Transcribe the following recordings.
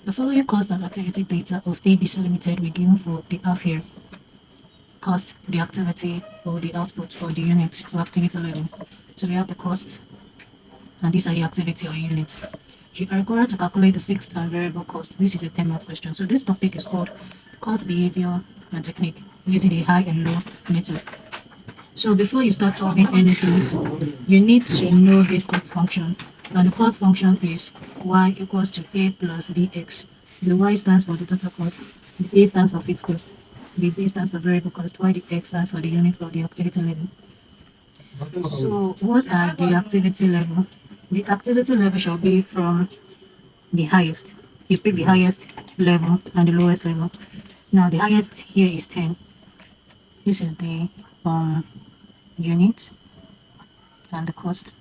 The following cost and activity data of ABC Limited were given for the half year. Cost, the activity or the output for the unit or activity level. So we have the cost and these are the activity or unit. You are required to calculate the fixed and variable cost. This is a 10 mark question. So this topic is called cost behavior and technique using the high and low method. So before you start solving anything, you need to know this cost function. And the cost function is y equals to a plus bx. The y stands for the total cost, the a stands for fixed cost, the b stands for variable cost, while the x stands for the unit of the activity level. So what are the activity level? The activity level shall be from the highest. You pick the highest level and the lowest level. Now the highest here is 10. This is the unit and the cost.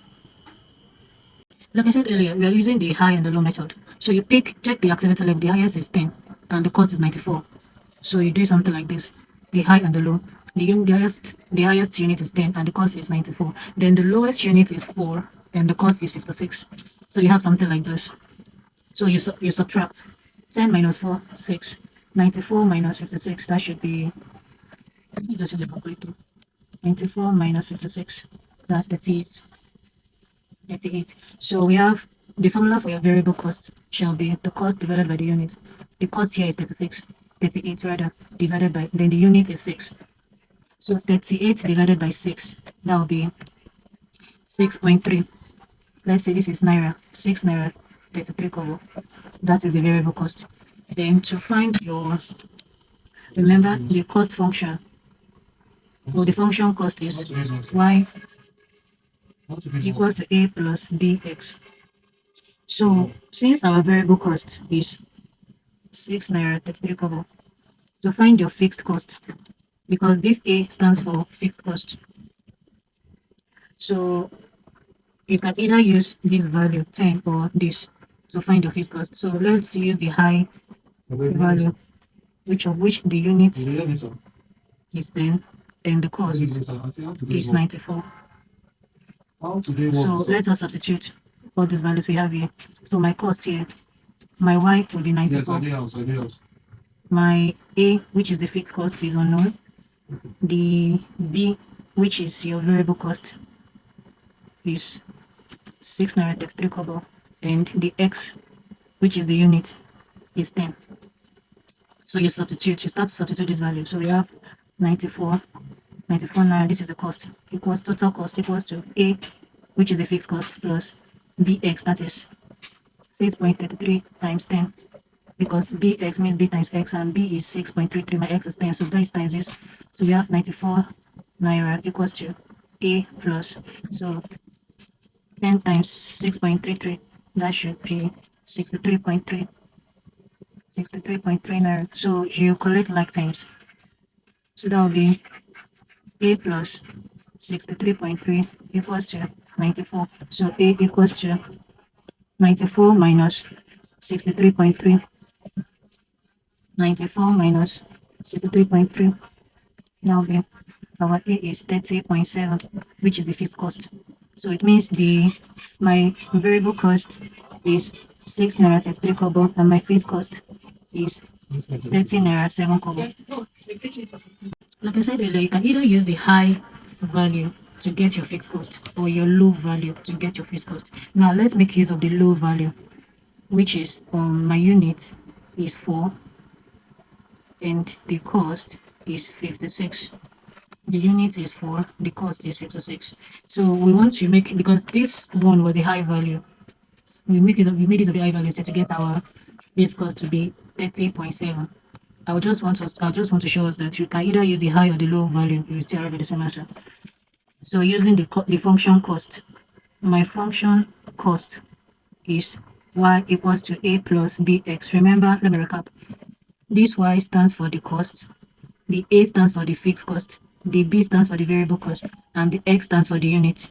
Like I said earlier, we are using the high and the low method. So you check the activity level. The highest is 10 and the cost is 94. So you do something like this: the high and the low. The highest unit is 10 and the cost is 94. Then the lowest unit is 4 and the cost is 56. So you have something like this. So you subtract 10 minus 4, 6. 94 minus 56. That should be, just use a calculator. 94 minus 56. That's 38. 38. So we have the formula for your variable cost shall be the cost divided by the unit. The cost here is 36, 38 rather, divided by, then the unit is 6. So 38 divided by 6, that will be 6.3. Let's say this is naira, 6 naira, 33 kobo. That is the variable cost. Then to find your, remember the cost function, or the function cost is y equals to a plus bx. So since our variable cost is 6 naira 33 kobo, to find your fixed cost, because this a stands for fixed cost, so you can either use this value 10 or this to find your fixed cost. So let's use the high value, which the unit is 10 and the cost is 94. So let us substitute all these values we have here. So my cost here, my y will be 94. My a, which is the fixed cost, is unknown. The b, which is your variable cost, is 6 naira 33 kobo, and the x, which is the unit, is 10. So you start to substitute this value. So we have 94 naira, this is the cost, equals total cost equals to a, which is the fixed cost, plus bx, that is 6.33 times 10, because bx means b times x and b is 6.33, my x is 10, so that is times this. So we have 94 naira equals to a plus, so 10 times 6.33, that should be 63.3 naira. So you collect like times, so that will be a plus 63.3 equals to 94. So a equals to 94 minus 63.3. 94 minus 63.3. Now be our a is 30.7, which is the fixed cost. So it means my variable cost is 6 naira 33 kobo and my fixed cost is 30 naira 7 kobo. Like I said earlier, you can either use the high value to get your fixed cost or your low value to get your fixed cost. Now let's make use of the low value, which is my unit is 4 and the cost is 56. The unit is 4, the cost is 56. So we want to make, because this one was a high value, we made it of the high value to get our base cost to be 30.7. I just want to show us that you can either use the high or the low value, you will still arrive at the same answer. So using the function cost, my function cost is y equals to a plus bx. Remember, let me recap. This y stands for the cost, the a stands for the fixed cost, the b stands for the variable cost, and the x stands for the unit.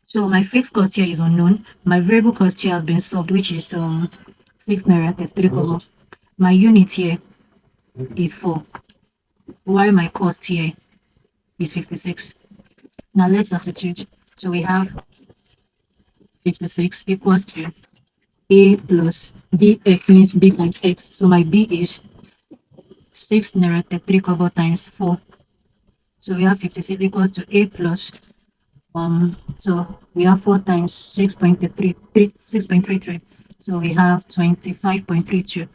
So my fixed cost here is unknown. My variable cost here has been solved, which is 6 naira 33 kobo. My unit here is 4, while my cost here is 56. Now let's substitute. So we have 56 equals to a plus bx means b times x. So my b is 6 naira 33 kobo times 4. So we have 56 equals to a plus so we have 4 times 6.33. So we have 25.32.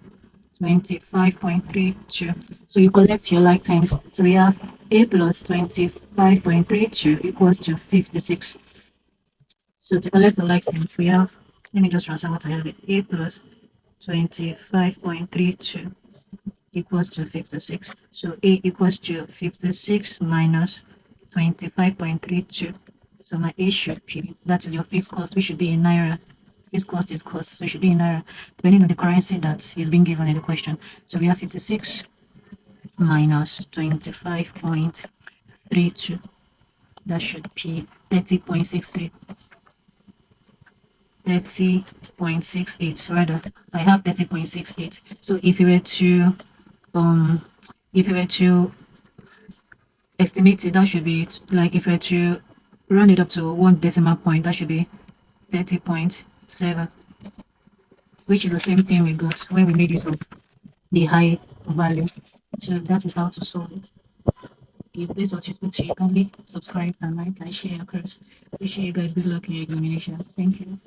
25.32. So you collect your like times. So we have a plus 25.32 equals to 56. So to collect the like times, we have, let me just transfer what I have. A plus 25.32 equals to 56. So A equals to 56 minus 25.32. So my A should be, that's your fixed cost, which should be in Naira. Fixed cost is cost, so it should be in Naira, depending on the currency that is being given in the question. So we have 56 minus 25.32. That should be 30.63. 30.68 rather. I have 30.68. So um if we were to estimate it, that should be like if we were to round it up to one decimal point, that should be 30.7, which is the same thing we got when we made use of the high value. So that is how to solve it. If this was useful to you, kindly subscribe and like and share across. Wish you guys good luck in your examination. Thank you.